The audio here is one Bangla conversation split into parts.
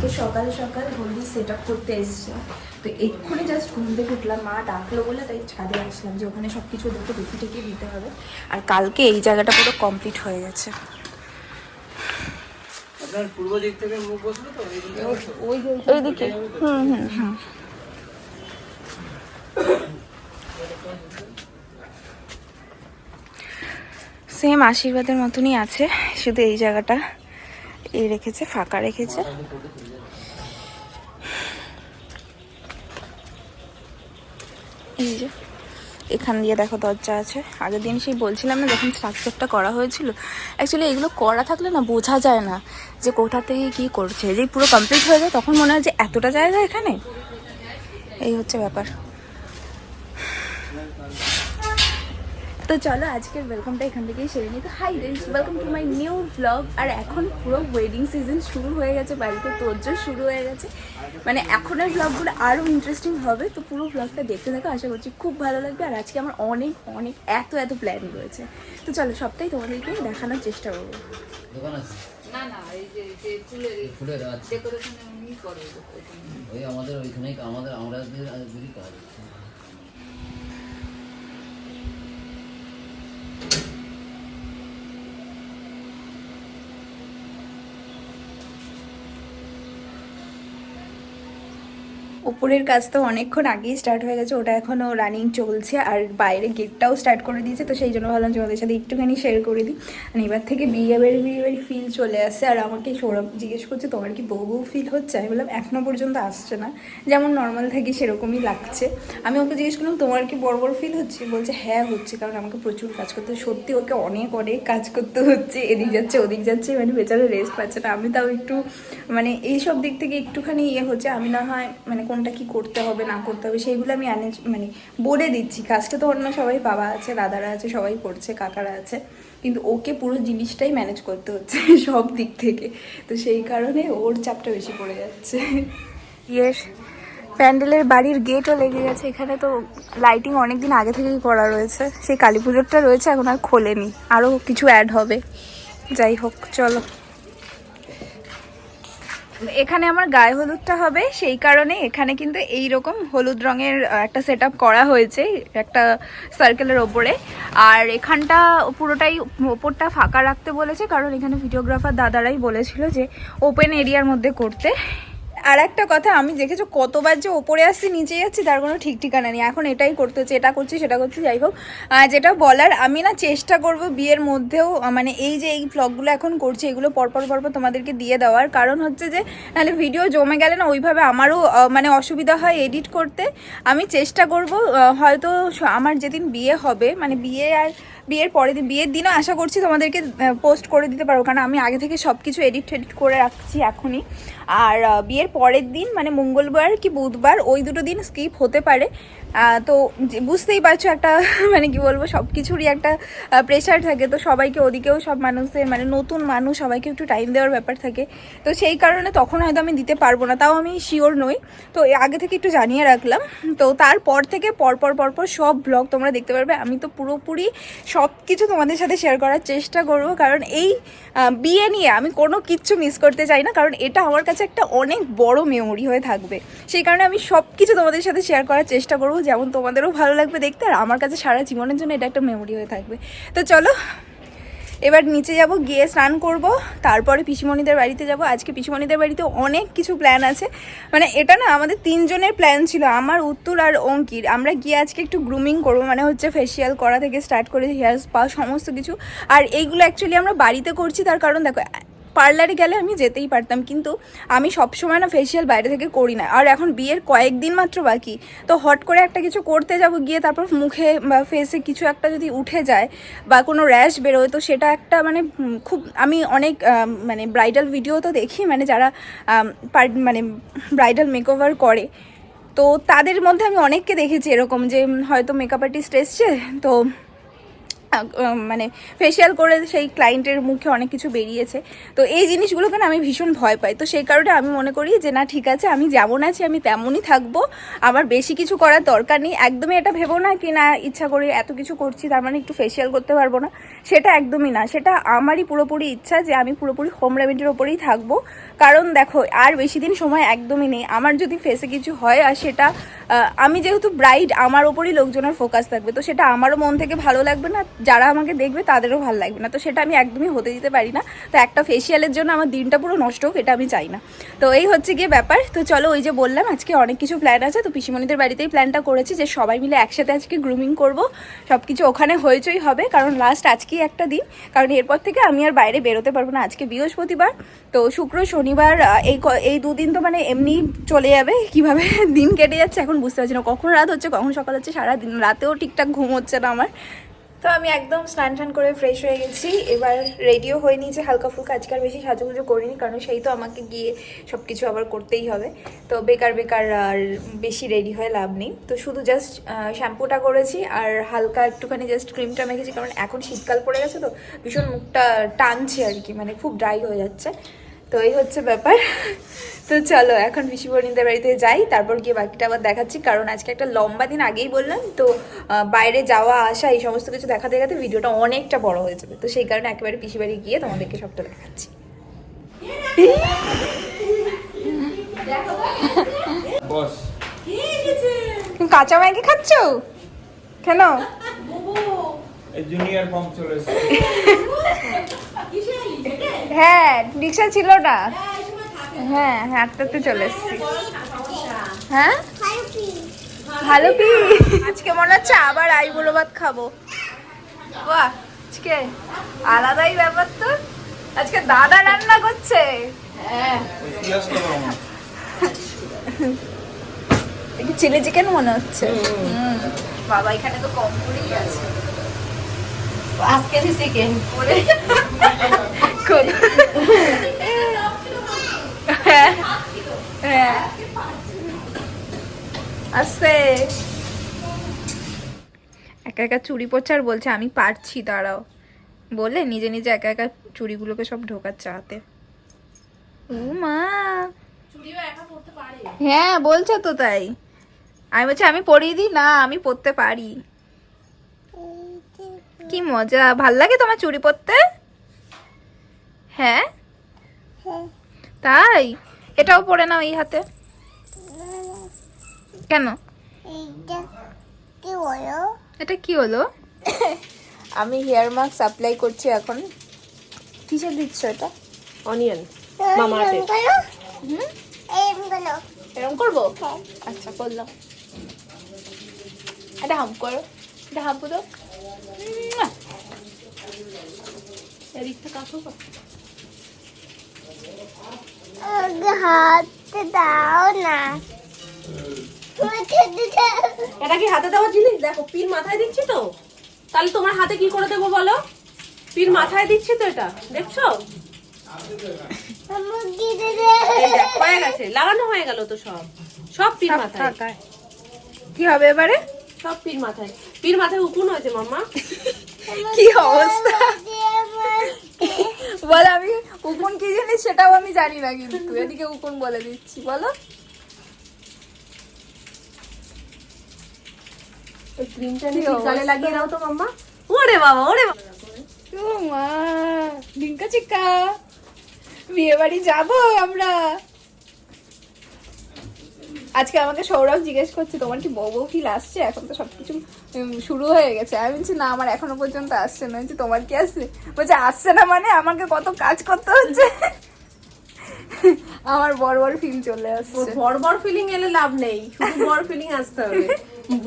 তো সকাল সকাল হলদি সেট আপ করতে এসেছিলাম, তো এক্ষুনি জাস্ট ঘুম থেকে উঠলাম, মা ডাকলো বলে তাই ছাদে আসলাম যে ওখানে সব কিছু দেখে দেখে টেকে দিতে হবে। আর কালকে এই জায়গাটা পুরো কমপ্লিট হয়ে গেছে। আপনার পূর্ব দিক থেকে মুখ বসলো তো ওইদিকে। হুম। সেম আশীর্বাদের মতনই আছে, শুধু এই জায়গাটা এই রেখেছে, ফাঁকা রেখেছে। এই যে এখান দিয়ে দেখো দরজা আছে। আগের দিন সেই বলছিলাম না, যখন স্ট্রাকচারটা করা হয়েছিল, অ্যাকচুয়ালি এগুলো করা থাকলে না বোঝা যায় না যে কোথা থেকে কী করছে। যেই পুরো কমপ্লিট হয়ে যায় তখন মনে হয় যে এতটা জায়গা এখানে, এই হচ্ছে ব্যাপার। তো চলো আজকের ওয়েলকামটা এখান থেকেই সেরে নিই। তো hi guys, welcome to my new blog. আর এখন পুরো ওয়েডিং সিজন শুরু হয়ে গেছে, বাড়িতে তোড়জোড় শুরু হয়ে গেছে, মানে এখনের ব্লগগুলো আরও ইন্টারেস্টিং হবে। তো পুরো ব্লগটা দেখতে থাকো, আশা করছি খুব ভালো লাগবে। আর আজকে আমার অনেক অনেক এত প্ল্যান রয়েছে, তো চলো সবটাই তোমাদেরকে দেখানোর চেষ্টা করবো। না না, এই যে ফুলের ডেকোরেশন উনি করে, ওই আমাদের ওইখানেই আমাদের কাজ। উপরের কাজ তো অনেকক্ষণ আগেই স্টার্ট হয়ে গেছে, ওটা এখনও রানিং চলছে। আর বাইরে গেটটাও স্টার্ট করে দিয়েছে, তো সেই জন্য ভাবলাম তোমাদের সাথে একটুখানি শেয়ার করে দিই। আর এবার থেকে বিয়ে বাড়ি ফিল চলে আসছে। আর আমাকে সৌরভ জিজ্ঞেস করছে তোমার কি বউ ফিল হচ্ছে? আমি বললাম এখনও পর্যন্ত আসছে না, যেমন নর্মাল থাকি সেরকমই লাগছে। আমি ওকে জিজ্ঞেস করলাম তোমার কি বড় ফিল হচ্ছে? বলছে হ্যাঁ হচ্ছে, কারণ আমাকে প্রচুর কাজ করতে, সত্যি ওকে অনেক কাজ করতে হচ্ছে, এদিক যাচ্ছে ওদিক যাচ্ছে, মানে বেচারা রেস্ট পাচ্ছে না। আমি তাও একটু মানে এইসব দিক থেকে একটুখানি হচ্ছে, আমি না হয় মানে কোনটা কি করতে হবে না করতে হবে সেইগুলো আমি মানে বলে দিচ্ছি। কাজটা তো অন্য সবাই, বাবা আছে, দাদারা আছে, সবাই করছে, কাকারা আছে, কিন্তু ওকে পুরো জিনিসটাই ম্যানেজ করতে হচ্ছে সব দিক থেকে। তো সেই কারণে ওর চাপটা বেশি পড়ে যাচ্ছে। ইয়েস, প্যান্ডেলের বাড়ির গেটও লেগে গেছে। এখানে তো লাইটিং অনেকদিন আগে থেকেই করা রয়েছে, সেই কালী পুজোরটা রয়েছে, এখন আর খোলেনি, আরও কিছু অ্যাড হবে। যাই হোক চলো, এখানে আমার গায়ে হলুদটা হবে, সেই কারণে এখানে কিন্তু এই রকম হলুদ রঙের একটা সেট আপ করা হয়েছে একটা সার্কেলের ওপরে। আর এখানটা পুরোটাই ওপরটা ফাঁকা রাখতে বলেছে, কারণ এখানে ভিডিওগ্রাফার দাদারাই বলেছিল যে ওপেন এরিয়ার মধ্যে করতে। আর একটা কথা, আমি দেখেছো কতবার যে ওপরে আসছি নিচে যাচ্ছি, তার কোনো ঠিক ঠিকানা নেই। এখন এটাই করতে হচ্ছে, এটা করছি সেটা করছি। যাই হোক, যেটা বলার, আমি না চেষ্টা করব বিয়ের মধ্যেও মানে এই যে এই ভ্লগগুলো এখন করছি এগুলো পরপর তোমাদেরকে দিয়ে দেওয়ার। কারণ হচ্ছে যে নাহলে ভিডিও জমে গেলে না ওইভাবে আমারও মানে অসুবিধা হয় এডিট করতে। আমি চেষ্টা করব হয়তো আমার যেদিন বিয়ে হবে, মানে বিয়ের পরের দিন, বিয়ের দিনও আশা করছি তোমাদেরকে পোস্ট করে দিতে পারবো, কারণ আমি আগে থেকে সব কিছু এডিট করে রাখছি এখনই। আর বিয়ের পরের দিন মানে মঙ্গলবার কি বুধবার, ওই দুটো দিন স্কিপ হতে পারে। তো বুঝতেই পারছো একটা মানে কি বলবো, সব কিছুরই একটা প্রেশার থাকে। তো সবাইকে ওদিকেও সব মানুষের মানে নতুন মানুষ, সবাইকে একটু টাইম দেওয়ার ব্যাপার থাকে। তো সেই কারণে তখন হয়তো আমি দিতে পারবো না, তাও আমি শিওর নই। তো আগে থেকে একটু জানিয়ে রাখলাম। তো তারপর থেকে পরপর সব ব্লগ তোমরা দেখতে পারবে। আমি তো পুরোপুরি সব কিছু তোমাদের সাথে শেয়ার করার চেষ্টা করব, কারণ এই বিয়ে নিয়ে আমি কোনো কিচ্ছু মিস করতে চাই না, কারণ এটা আমার কাছে একটা অনেক বড় মেমোরি হয়ে থাকবে। সেই কারণে আমি সব কিছু তোমাদের সাথে শেয়ার করার চেষ্টা করবো, যেমন তোমাদেরও ভালো লাগবে দেখতে, আর আমার কাছে সারা জীবনের জন্য এটা একটা মেমোরি হয়ে থাকবে। তো চলো এবার নিচে যাব, গিয়ে স্নান করব, তারপরে পিসিমণিদের বাড়িতে যাব। আজকে পিসিমণিদের বাড়িতে অনেক কিছু প্ল্যান আছে, মানে এটা না আমাদের 3 জনের প্ল্যান ছিল, আমার, উত্তুল আর অঙ্কির। আমরা গিয়ে আজকে একটু গ্রুমিং করব, মানে হচ্ছে ফেসিয়াল করা থেকে স্টার্ট করে হেয়ার স্পা সমস্ত কিছু। আর এইগুলো অ্যাকচুয়ালি আমরা বাড়িতে করছি, তার কারণ দেখো পার্লারে গেলে আমি যেতেই পারতাম, কিন্তু আমি সবসময় না ফেসিয়াল বাইরে থেকে করি না। আর এখন বিয়ের কয়েকদিন মাত্র বাকি, তো হট করে একটা কিছু করতে যাব, গিয়ে তারপর মুখে বা ফেসে কিছু একটা যদি উঠে যায় বা কোনো র্যাশ বেরোয়, তো সেটা একটা মানে খুব, আমি অনেক মানে ব্রাইডাল ভিডিও তো দেখি, মানে যারা মানে ব্রাইডাল মেকওভার করে, তো তাদের মধ্যে আমি অনেককে দেখেছি এরকম যে হয়তো মেকআপ আর্টিস্ট এসছে, তো মানে ফেসিয়াল করে সেই ক্লায়েন্টের মুখে অনেক কিছু বেরিয়েছে। তো এই জিনিসগুলোকে না আমি ভীষণ ভয় পাই। তো সেই কারণে আমি মনে করি যে না ঠিক আছে, আমি যেমন আছি আমি তেমনই থাকবো, আমার বেশি কিছু করার দরকার নেই। একদমই এটা ভেবো না কি না ইচ্ছা করে এত কিছু করছি তার মানে একটু ফেসিয়াল করতে পারবো না, সেটা একদমই না। সেটা আমারই পুরোপুরি ইচ্ছা যে আমি পুরোপুরি হোম রেমেডির ওপরেই থাকবো। কারণ দেখো আর বেশি দিন সময় একদমই নেই। আমার যদি ফেসে কিছু হয় আর সেটা আমি যেহেতু ব্রাইড, আমার ওপরই লোকজনের ফোকাস থাকবে, তো সেটা আমারও মন থেকে ভালো লাগবে না, যারা আমাকে দেখবে তাদেরও ভালো লাগবে না। তো সেটা আমি একদমই হতে দিতে পারি না। তো একটা ফেসিয়ালের জন্য আমার দিনটা পুরো নষ্ট হোক, এটা আমি চাই না। তো এই হচ্ছে গিয়ে ব্যাপার। তো চলো, ওই যে বললাম আজকে অনেক কিছু প্ল্যান আছে। তো পিসিমণিদের বাড়িতেই প্ল্যানটা করেছি যে সবাই মিলে একসাথে আজকে গ্রুমিং করব, সব কিছু ওখানে হইচই হবে। কারণ লাস্ট আজকেই একটা দিন, কারণ এরপর থেকে আমি আর বাইরে বেরোতে পারবো না। আজকে বৃহস্পতিবার, তো শুক্র শনিবার এই দুদিন তো মানে এমনি চলে যাবে। কিভাবে দিন কেটে যাচ্ছে এখন বুঝতে পারছি না, কখন রাত হচ্ছে কখন সকাল হচ্ছে, সারাদিন রাতেও ঠিকঠাক ঘুম হচ্ছে না আমার। তো আমি একদম স্নান টান করে ফ্রেশ হয়ে গেছি, এবার রেডিও হয়ে নিয়েছে হালকা ফুলকা। আজকে আর বেশি সাজুগুজু করিনি, কারণ সেই তো আমাকে গিয়ে সব কিছু আবার করতেই হবে। তো বেকার আর বেশি রেডি হয়ে লাভ নেই। তো শুধু জাস্ট শ্যাম্পুটা করেছি আর হালকা একটুখানি জাস্ট ক্রিমটা মেখেছি, কারণ এখন শীতকাল পড়ে গেছে তো ভীষণ মুখটা টানছে আর কি, মানে খুব ড্রাই হয়ে যাচ্ছে। তো এই হচ্ছে ব্যাপার। তো চলো এখন পিসিমণিদের বাড়িতে যাই, তারপর গিয়ে বাকিটা আবার দেখাচ্ছি। কারণ আজকে একটা লম্বা দিন, আগেই বললাম তো, বাইরে যাওয়া আসা এই সমস্ত কিছু দেখাতে দেখাতে ভিডিওটা অনেকটা বড় হয়ে যাবে। তো সেই কারণে একেবারে পিসি বাড়ি গিয়ে তোমাদেরকে সবটা দেখাচ্ছি। কাঁচা ম্যাগি খাচ্ছ কেন? জুনিয়র পম্প চলে এসেছে। হ্যাঁ রিক্সা ছিল না, হ্যাঁ হাঁটতে চলে এসেছি। হ্যাঁ ভালো পি, আজকে মনে হচ্ছে আবার আইবুড়ো ভাত খাবো। বাহ, আজকে আলাদাই ব্যাপার তো, আজকে দাদা রান্না করছে। হ্যাঁ চিলি চিকেন মনে হচ্ছে। বাবা এখানে তো কম করেই আছে, 5 কেজি চিকেন করে হ্যাঁ আসছে। একা একা চুড়ি পোছার বলছে আমি পারছি, দাঁড়াও বলে নিজে নিজে একা একা চুড়িগুলোকে সব ঢোকাচ্ছে হাতে। ও মা, হ্যাঁ বলছে তো তাই। আমি বলছি আমি পরিয়ে দিই, না আমি পরতে পারি। কি মজা, ভাল লাগে তোমার চুড়ি পরতে? হ্যাঁ তাই, এটাও পরে নাও এই হাতে। কেন এটা কি হলো? আমি হেয়ার মাস্ক অ্যাপ্লাই করছি এখন। কিসে দিচ্ছ এটা? অনিয়ন মামা এরকম করবো? আচ্ছা করলাম। এটা হাম করো, এটা হাম পুরো এদিকটা কাটো। হাত দাও না, এটা কি হাতে দেওয়া জিনিস? দেখো পিন মাথায় দিচ্ছি তো, তাহলে তোমার হাতে কি করে দেবো বলো? পিন মাথায় দিচ্ছি তো, এটা দেখছো? এই দেখ, হয়ে গেছে, লাগানো হয়ে গেল তো সব পিন মাথায়। কি হবে এবারে? সব পিন মাথায়, পিন মাথায় উকুন হয়েছে মাম্মা। কি অবস্থা বল, আমি উকুন কি জিনিস সেটাও আমি জানি না, কিন্তু এদিকে উকুন বলে দিচ্ছি। বলো এই ক্রিমটা নিয়ে গালে লাগিয়ে দাও তো মাম্মা। ওরে বাবা, ওরে বাবা, ও মা, ডিঙ্কা চিক্কা বিয়ে বাড়ি যাবো আমরা। আজকে আমাকে সৌরভ জিজ্ঞেস করছে তোমার কি বউ বউ ফিল আসছে? এখন তো সবকিছু শুরু হয়ে গেছে। আমি বলছি না, আমার এখনো পর্যন্ত আসছে না। বলছি তোমার কি আসছে? বলছে আসছে না মানে আমাকে কত কাজ করতে হচ্ছে। আমার বড় ফিল চলে আসছে। বড় ফিলিং এলে লাভ নেই, শুধু বড় ফিলিং আসতে হবে।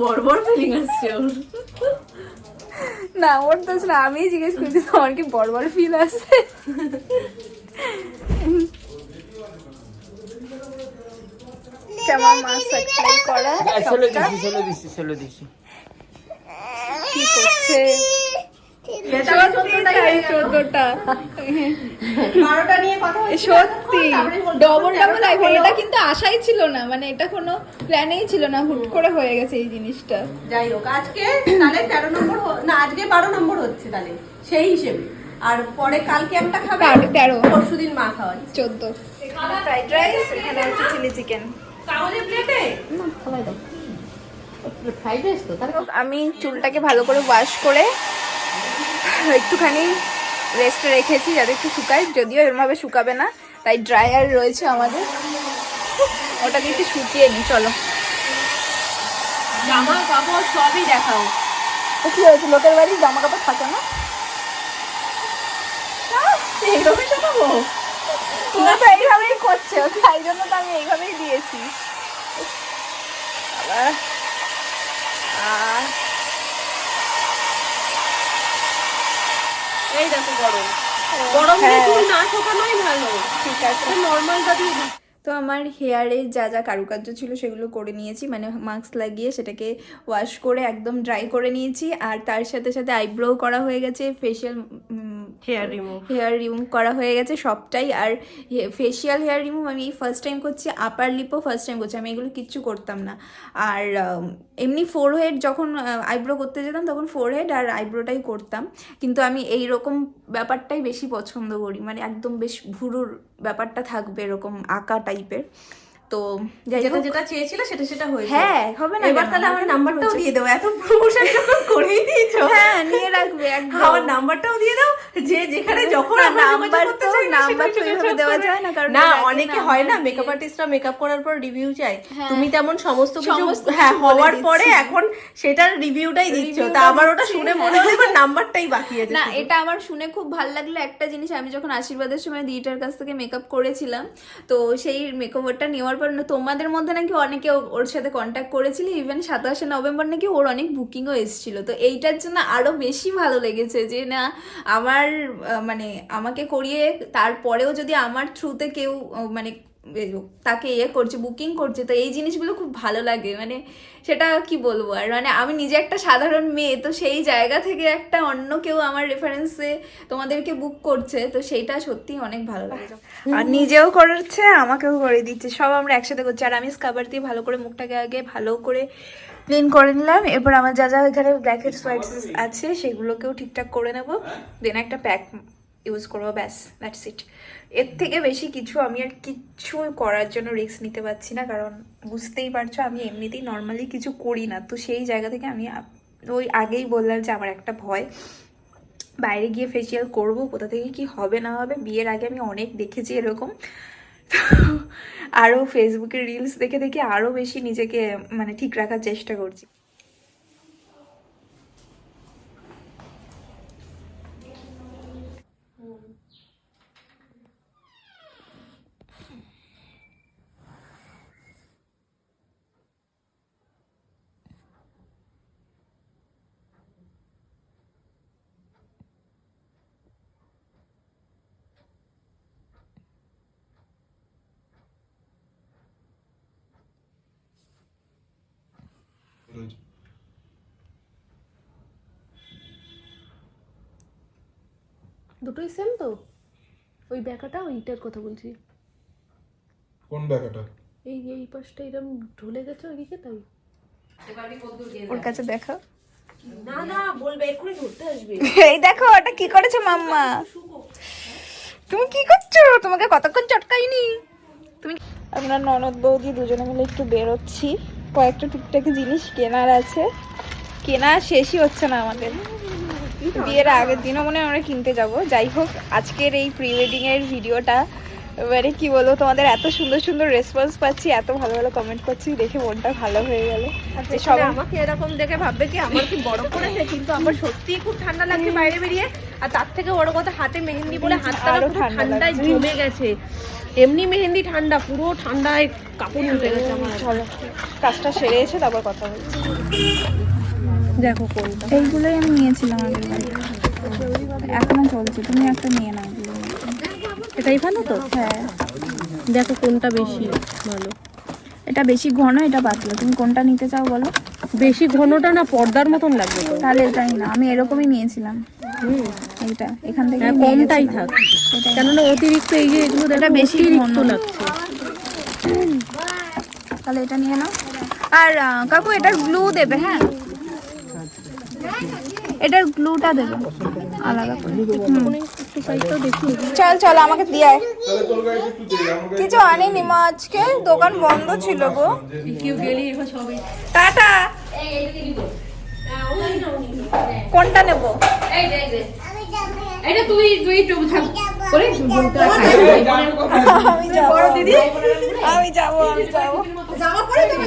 বড় ফিলিং আসছে ওর। না ওর দোষ না, আমি জিজ্ঞেস করছি তোমার কি বড় ফিল আসছে? কেমন মাস্ক অ্যাপ্লাই করা ছেলে দিছি কি করছে? সত্যি তাই 14টা 12টা নিয়ে কথা হচ্ছে সত্যি ডবল আইফোন। এটা কিন্তু আশাই ছিল না, মানে এটা কোনো প্ল্যানেই ছিল না, হুট করে হয়ে গেছে এই জিনিসটা। যাই হোক আজকে তাহলে 13 নম্বর না আজকে 12 নম্বর হচ্ছে তাহলে সেই হিসেবে। আর পরে কালকে একটা খাবে 13 পরশুদিন মা খাওয়াচ্ছে 14। এখানে ফ্রাইড রাইস, এখানে হচ্ছে চিলি চিকেন। কাগজের প্লেটে ফ্রাইড রাইস তো তার আমি চুলটাকে ভালো করে ওয়াশ করে একটুখানি রেস্টে রেখেছি যাতে একটু শুকায়, যদিও এরমভাবে শুকাবে না, তাই ড্রায়ার রয়েছে আমাদের, ওটাকে একটু শুকিয়ে নিই। চলো জামা কাপড় সবই দেখাও। ও কি হয়েছে, লোকের বাড়ি জামা কাপড় থাকে না? এইভাবে দেখাবো তোমরা তো এইভাবেই করছো, তাই জন্য তো আমি এইভাবেই দিয়েছি। আবার এই দেখো গরম গরম হ্যাঁ। চুল না শুকানোই ভালো। ঠিক আছে, নর্মালটা দিয়ে তো আমার হেয়ারে যা যা কারুকার্য ছিল সেগুলো করে নিয়েছি, মানে মাস্ক লাগিয়ে সেটাকে ওয়াশ করে একদম ড্রাই করে নিয়েছি। আর তার সাথে সাথে আইব্রো করা হয়ে গেছে, ফেশিয়াল হেয়ার রিমুভ করা হয়ে গেছে সবটাই। আর ফেশিয়াল হেয়ার রিমুভ আমি ফার্স্ট টাইম করছি, আপার লিপও ফার্স্ট টাইম করছি, আমি এগুলো কিচ্ছু করতাম না। আর এমনি ফোরহেড যখন আইব্রো করতে যেতাম তখন ফোরহেড আর আইব্রোটাই করতাম, কিন্তু আমি এই রকম ব্যাপারটাই বেশি পছন্দ করি, মানে একদম বেশ ভুরুর ব্যাপারটা থাকবে এরকম আঁকা টাইপের। তো যাই যেটা হোক, যেটা চেয়েছিল সেটা সেটা হয়েছে। হ্যাঁ হবে না এবার কেন? তাহলে আমার নাম্বারটাও দিয়ে দাও, এত প্রমোশন যখন করেই দিয়েছো। হ্যাঁ নিয়ে রাখবে একদম। আমার নাম্বারটাও দিয়ে দাও, যে যেখানে যখন আমরা নাম্বার যোগাযোগ করতে তো চাই না, নাম্বার তো সেখানে এইভাবে যোগাযোগ দেওয়া করে। যায় না, কারণ না এর আগে অনেকে হয় না নাম্বার মেকআপ দিয়ে- আর্টিস্টরা মেকআপ করার পর রিভিউ চাই, হ্যাঁ। তুমি তেমন সমস্ত কিছু সমস্ত হ্যাঁ কিছু হওয়ার বলে পরে দিচ্ছি। এখন সেটার রিভিউটাই দিচ্ছ, তা রিভিউটা আমার ওটা দিচ্ছি, শুনে হ্যাঁ। মনে হলো এবার নাম্বারটাই বাকি আছে। না এটা আমার শুনে খুব ভালো লাগলো একটা জিনিস, আমি যখন আশীর্বাদের সময় দিদিটার কাছ থেকে মেকআপ করেছিলাম, তো সেই মেকওভারটা নেওয়ার পর না তোমাদের মধ্যে নাকি অনেকে ওর সাথে কন্ট্যাক্ট করেছিল, ইভেন 27শে নভেম্বর নাকি ওর অনেক বুকিংও এসেছিল। তো এইটার জন্য আরো বেশি ভালো লেগেছে যে না আমার মানে আমাকে করিয়ে তারপরেও যদি আমার থ্রুতে কেউ মানে তাকে করছে, বুকিং করছে, তো এই জিনিসগুলো খুব ভালো লাগে। মানে সেটা কি বলবো, আর মানে আমি নিজে একটা সাধারণ মেয়ে, তো সেই জায়গা থেকে একটা অন্য কেউ আমার রেফারেন্সে তোমাদেরকে বুক করছে, তো সেইটা সত্যি অনেক ভালো লাগে। আর নিজেও করছে, আমাকেও করে দিচ্ছে, সব আমরা একসাথে করছি। আর আমি স্কাবার দিয়ে ভালো করে মুখটাকে আগে ভালো করে ক্লিন করে নিলাম, এরপর আমার যা যা এখানে ব্ল্যাকহেডস হোয়াইটস আছে সেগুলোকেও ঠিকঠাক করে নেবো, দেন একটা প্যাক ইউজ করবো, ব্যাস দ্যাটস ইট। এর থেকে বেশি কিছু আমি আর কিচ্ছু করার জন্য রিস্ক নিতে পারছি না, কারণ বুঝতেই পারছো আমি এমনিতেই নর্মালি কিছু করি না। তো সেই জায়গা থেকে আমি ওই আগেই বললাম যে আমার একটা ভয়, বাইরে গিয়ে ফেসিয়াল করবো, কোথা থেকে কি হবে না হবে। বিয়ের আগে আমি অনেক দেখেছি এরকম, আরও ফেসবুকের রিলস দেখে দেখে আরও বেশি নিজেকে মানে ঠিক রাখার চেষ্টা করছি। দুটোই সেম তো, ওই ব্যাকাটা ওইটার কথা বলছি। কোন ব্যাপারটা? এই পাশটা এরকম ঢলে গেছে ওইদিকে, তাই ওর কাছে দেখো, না না বলবে এক্ষুনি ধরতে আসবে। এই দেখো ওটা কি করেছো মাম্মা, তুমি কি করছো, তোমাকে কতক্ষণ চটকাইনি তুমি। আমরা ননদ বৌদি দুজনে মিলে একটু বেরোচ্ছি, কয়েকটা টুকটাকি জিনিস কেনার আছে, কেনা শেষই হচ্ছে না আমাদের। বিয়ের আগের দিনও মনে হয় আমরা কিনতে যাব। যাই হোক আজকের এই প্রি ওয়েডিং এর ভিডিওটা মানে কি বলবো, তোমাদের এত সুন্দর সুন্দর রেসপন্স পাচ্ছি, এত ভালো ভালো কমেন্ট করছি, দেখে মনটা ভালো হয়ে গেল। সবাই আমাকে এরকম দেখে ভাববে কি আমার কি বড় করেছে, কিন্তু আমার সত্যিই খুব ঠান্ডা লাগছে বাইরে বেরিয়ে। আর তার থেকে বড় কথা হাতে মেহেন্দি বলে হাতটা আরো পুরো ঠান্ডা ঠান্ডায় লাগছে। জমে গেছে। এমনি মেহেন্দি ঠান্ডা, পুরো ঠান্ডায় কাপড় উঠে গেছে আমার। চলো কাজটা সেরে এসে তারপর কথা বলছি। দেখো কোনটা, এইগুলোই আমি নিয়েছিলাম আগের বারে, এখনো চলছে, তুমি একটা নিয়ে নাও। এটাই ভালো তো? হ্যাঁ দেখো কোনটা বেশি ভালো। এটা বেশি ঘন, এটা পাতলা, তুমি কোনটা নিতে চাও বলো। বেশি ঘনটা না পর্দার মতন লাগবে তো। তাহলে এটাই না, আমি এরকমই নিয়েছিলাম। এইটা এখান থেকে হ্যাঁ, নিয়ে কমটাই গেছিলাম। থাক, কেননা অতিরিক্ত এই যে এগুলো এটা বেশি অতিরিক্ত ঘন লাগছে। তাহলে এটা নিয়ে নাও। আর কাকু এটার গ্লু দেবে, হ্যাঁ এটার গ্লুটা দেবে আলাদা করে। একটু সাইজটাও দেখি। চল চল আমাকে দিয়ে আয়। তাহলে তোর গাড়িতে একটু দে, আমার গাড়ি কিছু আনিনি মা, আজকে দোকান বন্ধ ছিল গো। টাটা। কোনটা নেব? এটা তুই একটু থাক করে আমি যাবো, আমি যাবো। জামা পরে তুমি